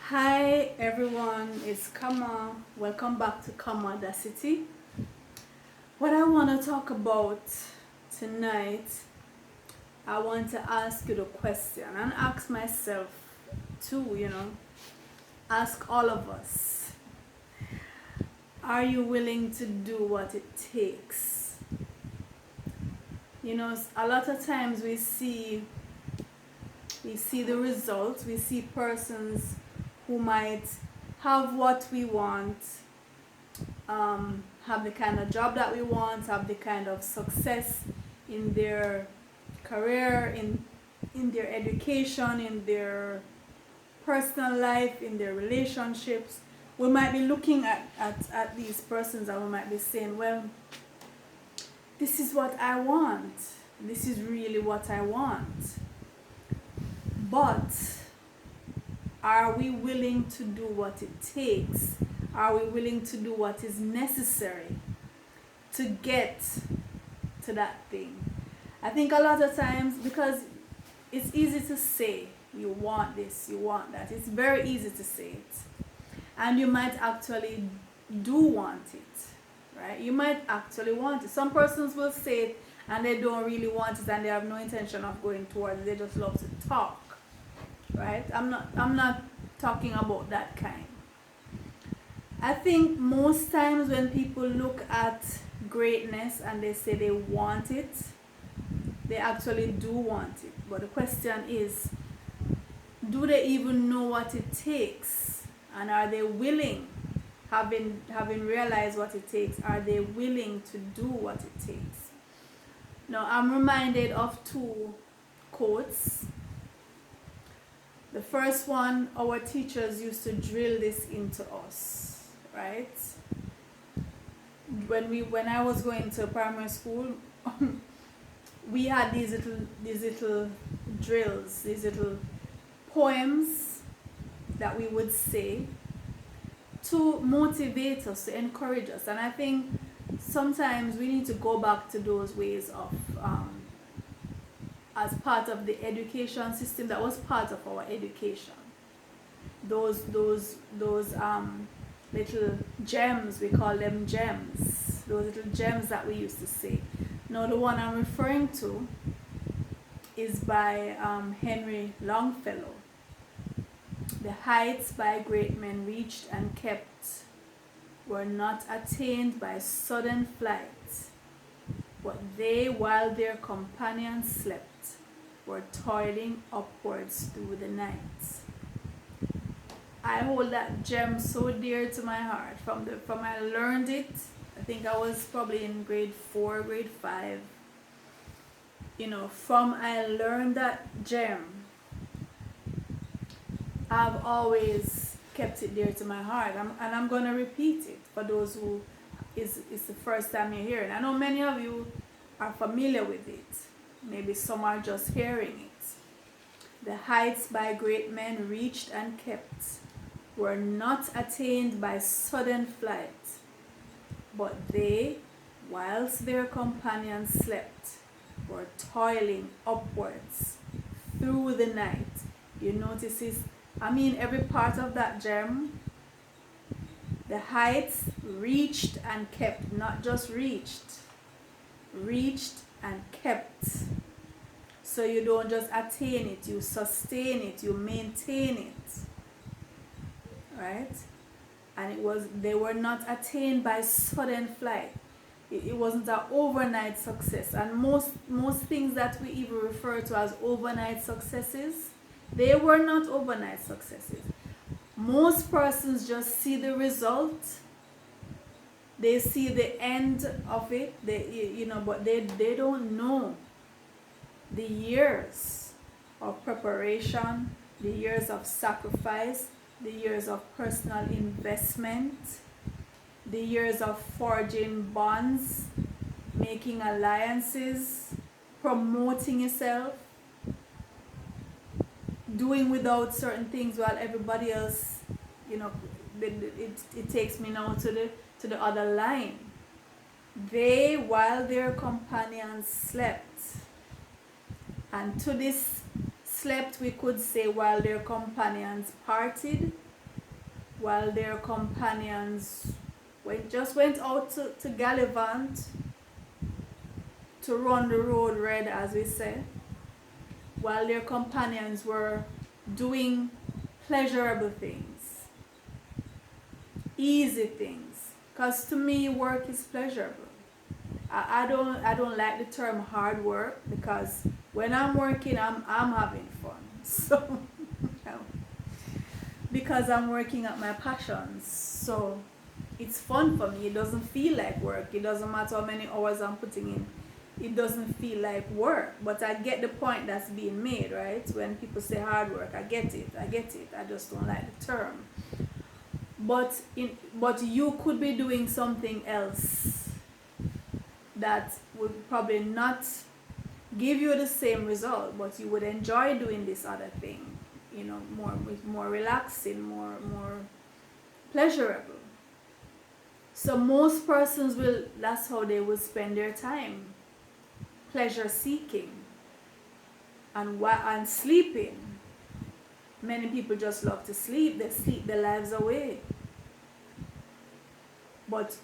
Hi everyone, it's Kamau. Welcome back to Kamaudacity. What I want to talk about tonight, I want to ask you the question and ask myself too, ask all of us. Are you willing to do what it takes? A lot of times we see the results, we see persons who might have what we want, have the kind of job that we want, have the kind of success in their career, in their education, in their personal life, in their relationships. We might be looking at these persons and we might be saying, well, this is what I want. This is really what I want. But are we willing to do what it takes? Are we willing to do what is necessary to get to that thing? I think a lot of times, because it's easy to say you want this, you want that. It's very easy to say it. And you might actually do want it, right? You might actually want it. Some persons will say it and they don't really want it and they have no intention of going towards it. They just love to talk. Right? I'm not talking about that kind. I think most times when people look at greatness and they say they want it, they actually do want it. But the question is, do they even know what it takes? And are they willing, having realized what it takes, are they willing to do what it takes? Now, I'm reminded of two quotes. The first one, our teachers used to drill this into us, right? When I was going to primary school, we had these little drills, these little poems that we would say to motivate us, to encourage us. And I think sometimes we need to go back to those ways of as part of the education system that was part of our education. Those little gems, we call them gems. Those little gems that we used to say. Now the one I'm referring to is by Henry Longfellow. The heights by great men reached and kept were not attained by sudden flight, but they, while their companions slept, were toiling upwards through the night. I hold that gem so dear to my heart. From I learned it, I think I was probably in grade 4, grade 5. From I learned that gem, I've always kept it dear to my heart. And I'm going to repeat it for those who it's the first time you're hearing. I know many of you are familiar with it. Maybe some are just hearing it. The heights by great men reached and kept were not attained by sudden flight, but they, whilst their companions slept, were toiling upwards through the night. You notice every part of that gem. The heights reached and kept, not just reached and kept. So you don't just attain it, you sustain it, you maintain it. Right? And they were not attained by sudden flight. It wasn't an overnight success. And most things that we even refer to as overnight successes, they were not overnight successes. Most persons just see the result. They see the end of it, but they don't know the years of preparation, the years of sacrifice, the years of personal investment, the years of forging bonds, making alliances, promoting yourself, doing without certain things while everybody else, it takes me now to the other line. They, while their companions slept, and to this slept we could say while their companions parted, while their companions just went out to gallivant, to run the road red, as we say, while their companions were doing pleasurable things, easy things. Because to me, work is pleasurable. I don't like the term hard work, because when I'm working, I'm having fun. So because I'm working at my passions, so it's fun for me. It doesn't feel like work. It doesn't matter how many hours I'm putting in. It doesn't feel like work. But I get the point that's being made, right? When people say hard work, I get it. I just don't like the term. But you could be doing something else that would probably not give you the same result, but you would enjoy doing this other thing, more relaxing, more pleasurable. So most persons that's how they will spend their time, pleasure seeking and sleeping. Many people just love to sleep. They sleep their lives away. But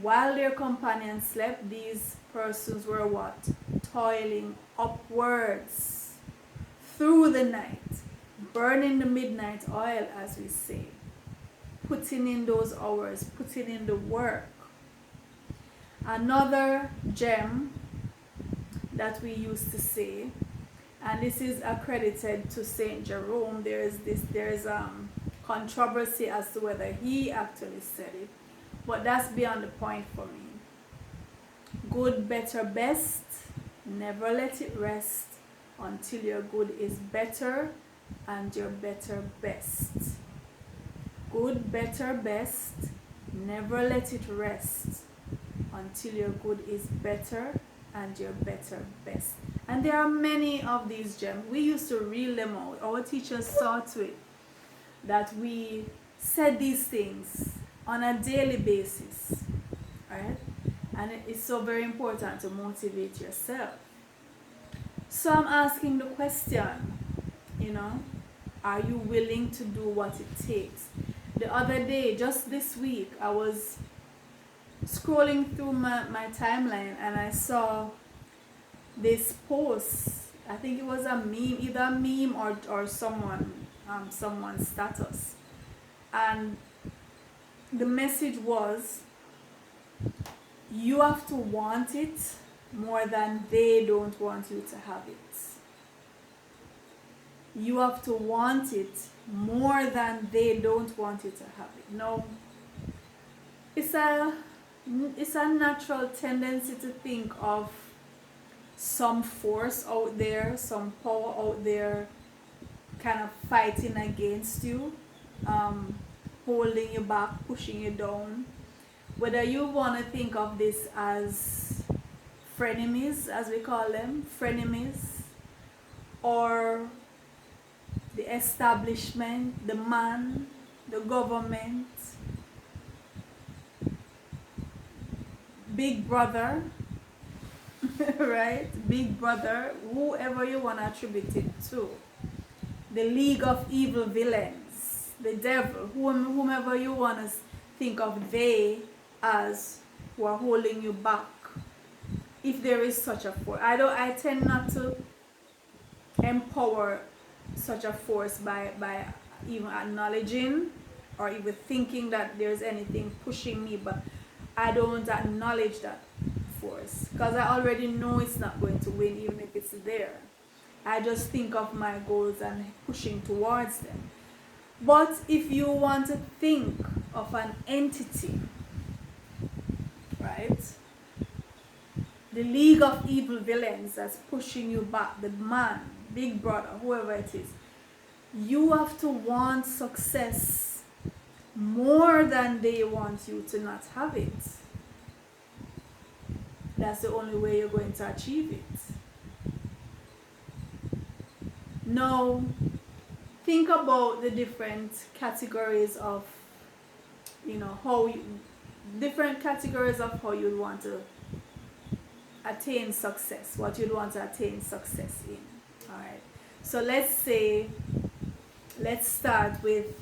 while their companions slept, these persons were what? Toiling upwards through the night, burning the midnight oil, as we say, putting in those hours, putting in the work. Another gem that we used to say, and this is accredited to Saint Jerome. There's controversy as to whether he actually said it, but that's beyond the point for me. Good, better, best. Never let it rest until your good is better and your better best. Good, better, best. Never let it rest until your good is better and your better best. And there are many of these gems. We used to reel them out. Our teachers saw to it that we said these things on a daily basis, right? And it's so very important to motivate yourself. So I'm asking the question, are you willing to do what it takes? The other day, just this week, I was scrolling through my timeline and I saw this post. I think it was a meme, either a meme or someone's status. And the message was, you have to want it more than they don't want you to have it. You have to want it more than they don't want you to have it. No, it's a natural tendency to think of some force out there, some power out there kind of fighting against you, holding you back, pushing you down. Whether you want to think of this as frenemies, as we call them, frenemies, or the establishment, the man, the government, Big Brother, right? Big Brother, whoever you want to attribute it to, the League of Evil Villains, the devil, whomever you want to think of they as who are holding you back, if there is such a force. I tend not to empower such a force by even acknowledging or even thinking that there's anything pushing me, but I don't acknowledge that force because I already know it's not going to win even if it's there. I just think of my goals and pushing towards them. But if you want to think of an entity, right, the League of Evil Villains that's pushing you back, the man, Big Brother, whoever it is, you have to want success more than they want you to not have it. That's the only way you're going to achieve it. Now, think about the different categories of, different categories of how you want to attain success, what you'd want to attain success in. All right. So let's start with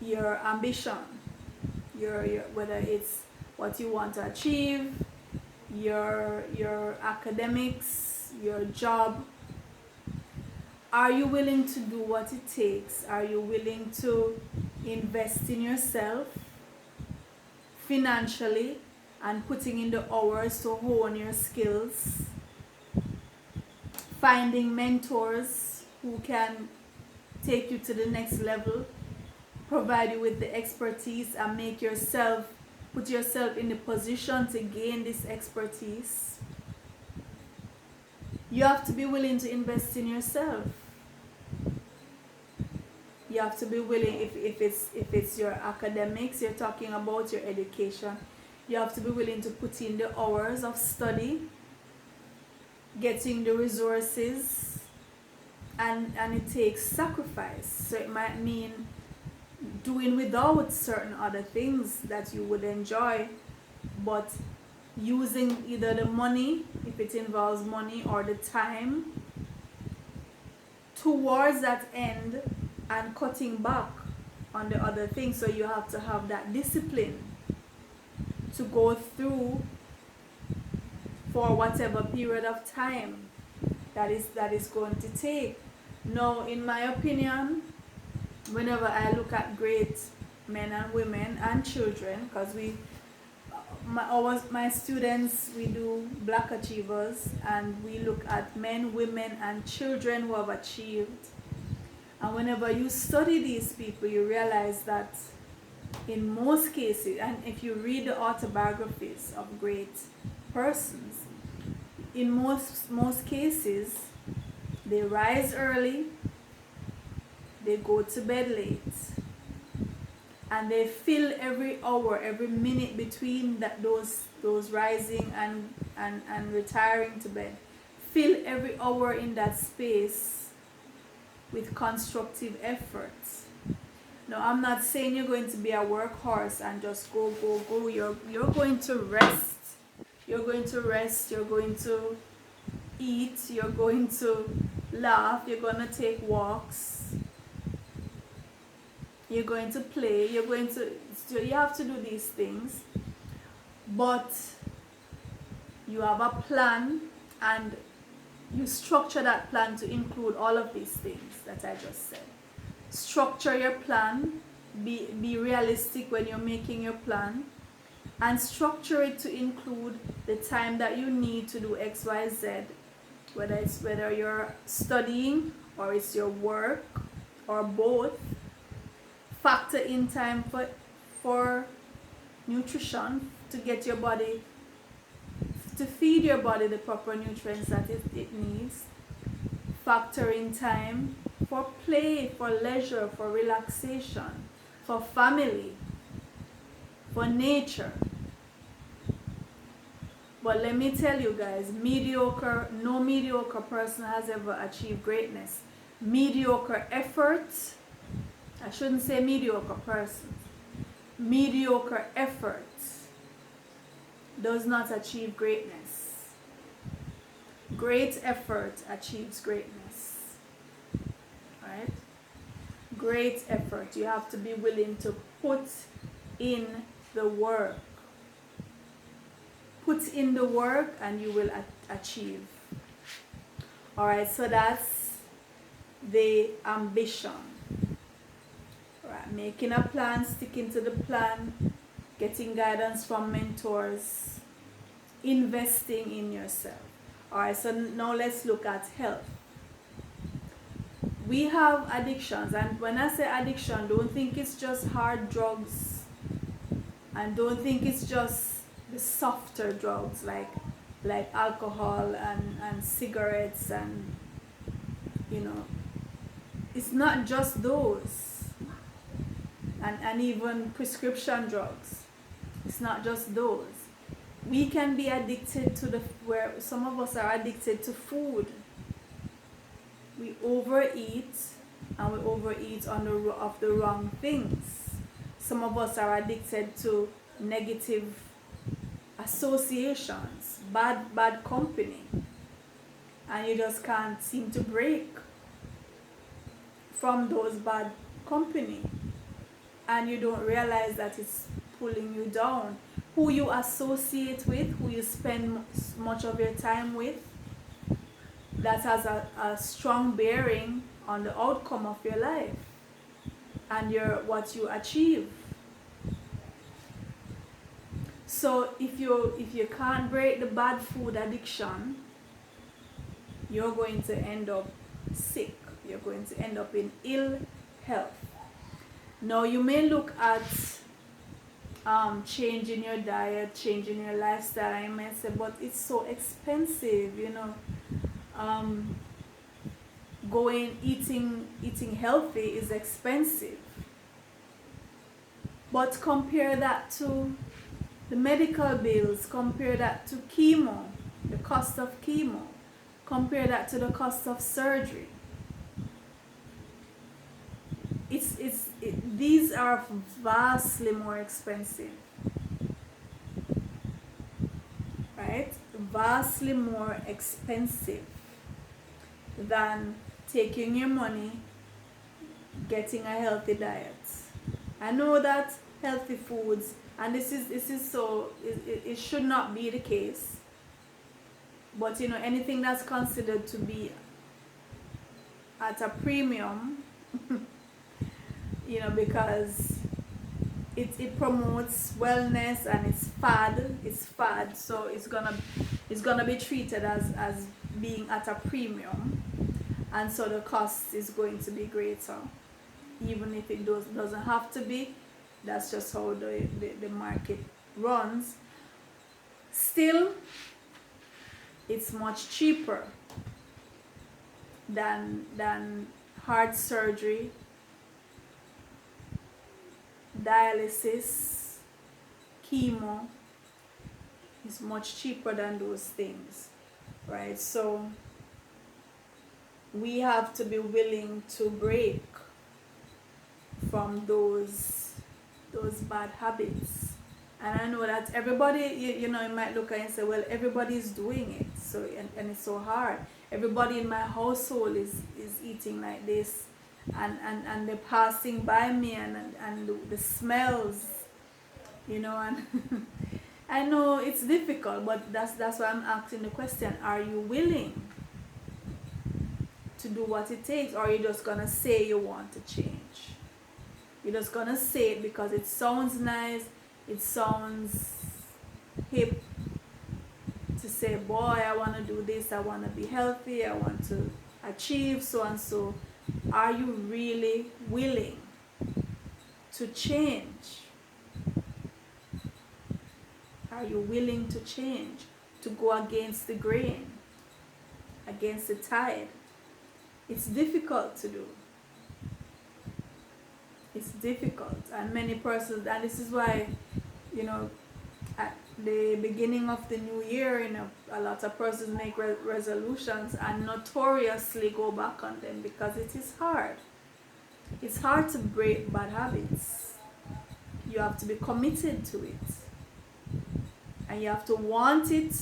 your ambition, your whether it's what you want to achieve, your academics, your job. Are you willing to do what it takes? Are you willing to invest in yourself financially and putting in the hours to hone your skills? Finding mentors who can take you to the next level, provide you with the expertise, and put yourself in the position to gain this expertise. You have to be willing to invest in yourself. You have to be willing, if it's your academics, you're talking about your education, you have to be willing to put in the hours of study, getting the resources, and it takes sacrifice. So it might mean doing without certain other things that you would enjoy, but using either the money, if it involves money, or the time towards that end, and cutting back on the other things. So you have to have that discipline to go through for whatever period of time that is going to take. Now, in my opinion, whenever I look at great men and women and children, because my students, we do Black Achievers, and we look at men, women, and children who have achieved. And whenever you study these people, you realize that in most cases, and if you read the autobiographies of great persons, in most cases, they rise early, they go to bed late, and they fill every hour, every minute between those rising and retiring to bed, fill every hour in that space with constructive efforts. Now, I'm not saying you're going to be a workhorse and just go. You're going to rest. You're going to rest. You're going to eat. You're going to laugh. You're going to take walks. You're going to play. You have to do these things. But you have a plan, and you structure that plan to include all of these things that I just said. Structure your plan, be realistic when you're making your plan, and structure it to include the time that you need to do X, Y, Z, whether you're studying or it's your work or both. Factor in time for nutrition, to get your body, to feed your body the proper nutrients that it needs. Factor in time for play, for leisure, for relaxation, for family, for nature. But let me tell you guys, no mediocre person has ever achieved greatness. Mediocre effort, I shouldn't say mediocre person, mediocre effort does not achieve greatness. Great effort achieves greatness. Right? Great effort. You have to be willing to put in the work. Put in the work and you will achieve. Alright, so that's the ambition. Alright, making a plan, sticking to the plan, getting guidance from mentors, investing in yourself. Alright, so now let's look at health. We have addictions, and when I say addiction, don't think it's just hard drugs, and don't think it's just the softer drugs like alcohol and cigarettes, and it's not just those, and even prescription drugs. It's not just those. We can be addicted where some of us are addicted to food. We overeat, and we overeat of the wrong things. Some of us are addicted to negative associations, bad company, and you just can't seem to break from those bad company. and you don't realize that it's pulling you down. Who you associate with, who you spend much of your time with, that has a strong bearing on the outcome of your life and what you achieve. So if you can't break the bad food addiction, you're going to end up sick. You're going to end up in ill health. Now you may look at changing your diet, changing your lifestyle, I may say, but it's so expensive, you know. Eating healthy is expensive. But compare that to the medical bills, compare that to chemo, the cost of chemo, compare that to the cost of surgery. These are vastly more expensive, right? Vastly more expensive than taking your money, getting a healthy diet. I know that healthy foods, and this is so, it should not be the case, but you know, anything that's considered to be at a premium, you know, because it promotes wellness and it's fad, so it's gonna be treated as being at a premium, and so the cost is going to be greater, even if it doesn't have to be. That's just how the market runs. Still, it's much cheaper than heart surgery, dialysis, chemo. Is much cheaper than those things, right? So we have to be willing to break from those bad habits. And I know that everybody, you know, you might look at it and say, well, everybody's doing it, so and it's so hard. Everybody in my household is eating like this, and they're passing by me, and the smells, you know, and I know it's difficult, but that's why I'm asking the question: are you willing to do what it takes, or are you just gonna say you want to change? You're just gonna say it because it sounds nice, it sounds hip to say, boy, I want to do this, I want to be healthy, I want to achieve so and so. Are you really willing to change? Are you willing to change, to go against the grain, against the tide? It's difficult to do. It's difficult, and many persons, and this is why, you know, at the beginning of the new year, you know, a lot of persons make resolutions and notoriously go back on them because it is hard. It's hard to break bad habits. You have to be committed to it, and you have to want it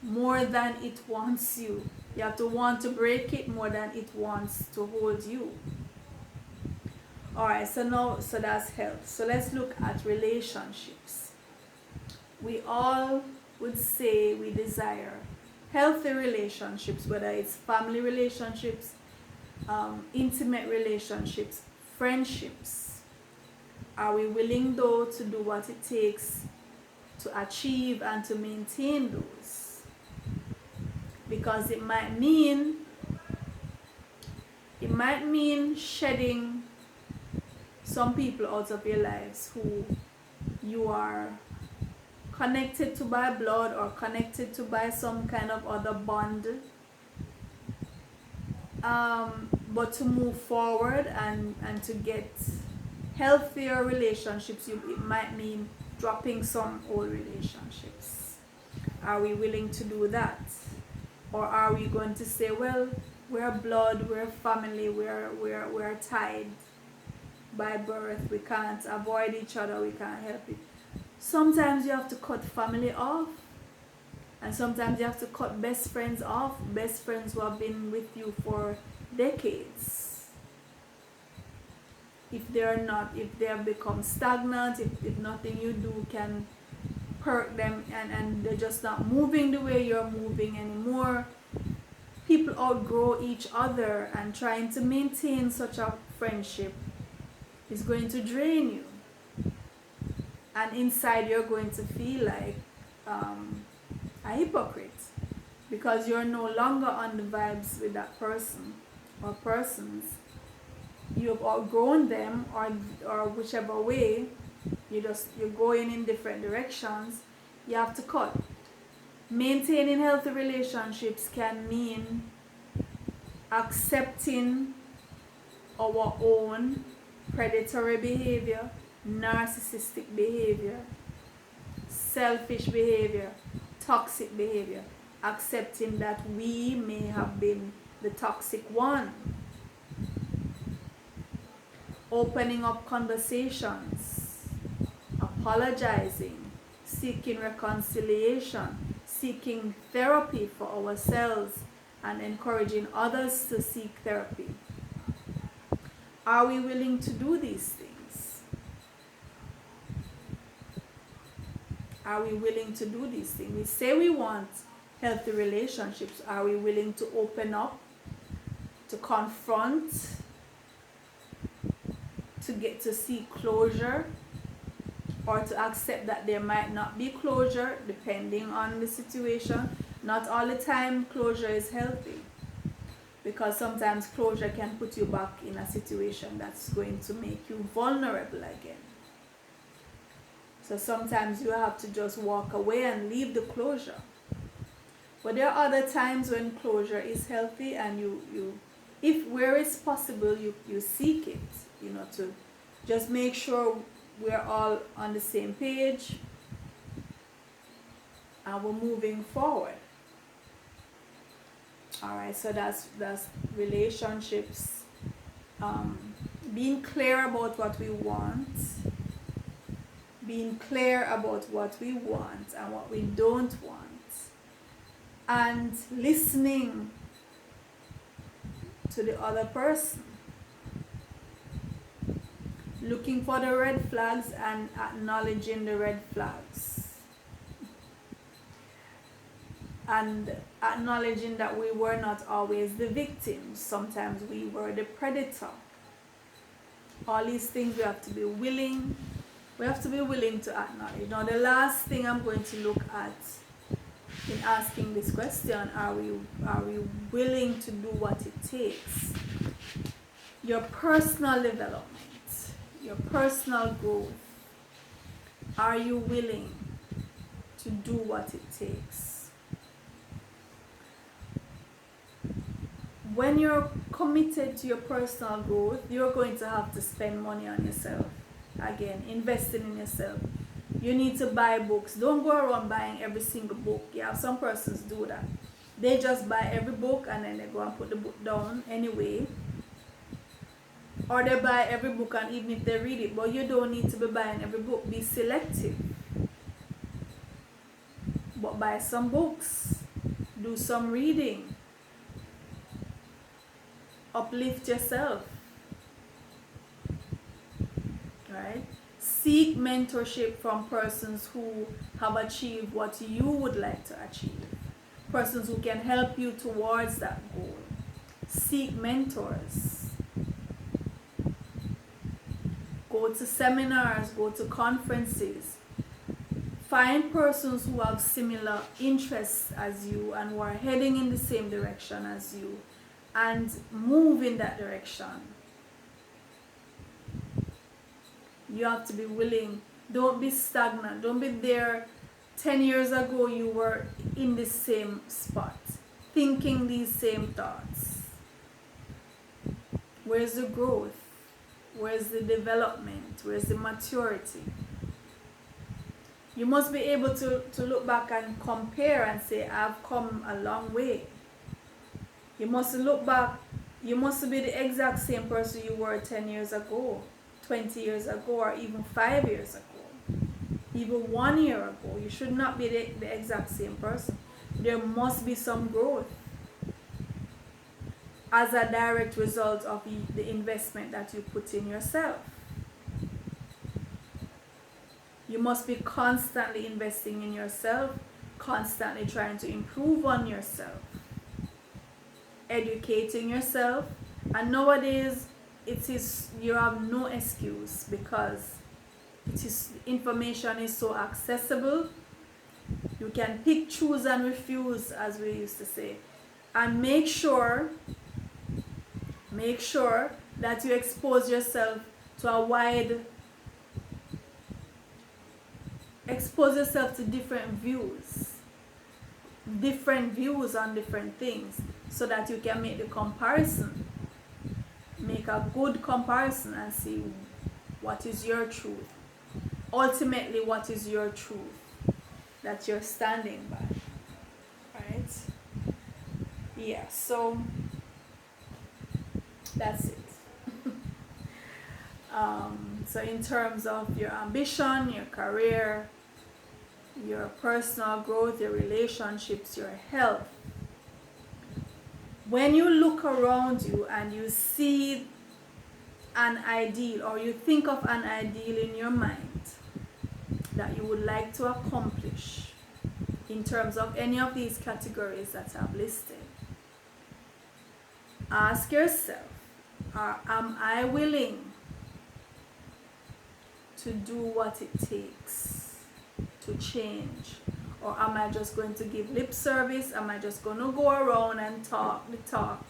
more than it wants you. You have to want to break it more than it wants to hold you. Alright, so that's health. So let's look at relationships. We all would say we desire healthy relationships, whether it's family relationships, intimate relationships, friendships. Are we willing, though, to do what it takes to achieve and to maintain those? Because it might mean shedding some people out of your lives who you are connected to by blood or connected to by some kind of other bond. But to move forward and to get healthier relationships, it might mean dropping some old relationships. Are we willing to do that? Or are we going to say, well, we're blood, we're family, we're tied by birth, we can't avoid each other, we can't help it. Sometimes you have to cut family off, and sometimes you have to cut best friends off, best friends who have been with you for decades. if they have become stagnant, if nothing you do can perk them, and they're just not moving the way you're moving anymore. People outgrow each other, and trying to maintain such a friendship is going to drain you. And inside you're going to feel like a hypocrite, because you're no longer on the vibes with that person or persons. You have outgrown them, or whichever way, you're going in different directions. You have to cut. Maintaining healthy relationships can mean accepting our own predatory behavior, narcissistic behavior, selfish behavior, toxic behavior. Accepting that we may have been the toxic one. Opening up conversations, apologizing, seeking reconciliation, seeking therapy for ourselves, and encouraging others to seek therapy. Are we willing to do these things? Are we willing to do these things? We say we want healthy relationships. Are we willing to open up, to confront, to get to seek closure, or to accept that there might not be closure depending on the situation? Not all the time closure is healthy, because sometimes closure can put you back in a situation that's going to make you vulnerable again. So sometimes you have to just walk away and leave the closure. But there are other times when closure is healthy, and you if where it's possible, you seek it, to just make sure we're all on the same page and we're moving forward. All right, so that's relationships. Being clear about what we want, being clear about what we want and what we don't want, and listening to the other person, looking for the red flags and acknowledging the red flags, and acknowledging that we were not always the victims. Sometimes we were the predator. All these things we have to be willing to acknowledge. Now, the last thing I'm going to look at in asking this question, are we willing to do what it takes? Your personal development, your personal growth. Are you willing to do what it takes? When you're committed to your personal growth, you're going to have to spend money on yourself. Again, investing in yourself. You need to buy books. Don't go around buying every single book. Yeah, some persons do that. They just buy every book and then they go and put the book down anyway. Or they buy every book, and even if they read it, but you don't need to be buying every book. Be selective. But buy some books. Do some reading. Uplift yourself. Right? Seek mentorship from persons who have achieved what you would like to achieve. Persons who can help you towards that goal. Seek mentors. Go to seminars, go to conferences. Find persons who have similar interests as you and who are heading in the same direction as you, and move in that direction. You have to be willing. Don't be stagnant. Don't be there. 10 years ago you were in the same spot, thinking these same thoughts. Where's the growth? Where's the development? Where's the maturity? You must be able to look back and compare and say, I've come a long way. You must look back. You must be the exact same person you were 10 years ago, 20 years ago, or even 5 years ago, even 1 year ago. You should not be the exact same person. There must be some growth. as a direct result of the investment that you put in yourself. You must be constantly investing in yourself, constantly trying to improve on yourself, educating yourself. And nowadays, you have no excuse, because information is so accessible. You can pick, choose, and refuse, as we used to say. And make sure that you expose yourself to different views on different things, so that you can make a good comparison, and see what is your truth. Ultimately, what is your truth that you're standing by, right? Yeah, so that's it. So in terms of your ambition, your career, your personal growth, your relationships, your health, when you look around you and you see an ideal, or you think of an ideal in your mind that you would like to accomplish in terms of any of these categories that I've listed, ask yourself, am I willing to do what it takes to change? Or am I just going to give lip service? Am I just going to go around and talk the talk?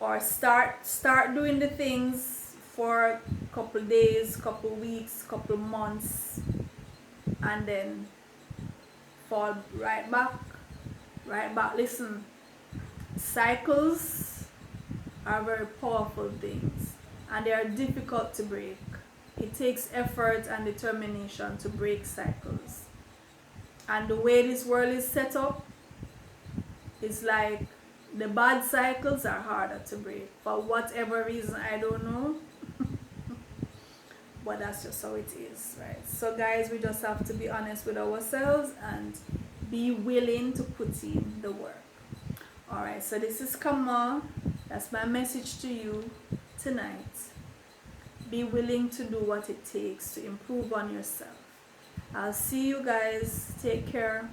Or start doing the things for a couple days, couple weeks, couple months, and then fall right back. Listen, cycles are very powerful things, and they are difficult to break. It takes effort and determination to break cycles. And the way this world is set up, it's like the bad cycles are harder to break. For whatever reason, I don't know. But that's just how it is, right? So guys, we just have to be honest with ourselves and be willing to put in the work. Alright, so this is Kamau. That's my message to you tonight. Be willing to do what it takes to improve on yourself. I'll see you guys. Take care.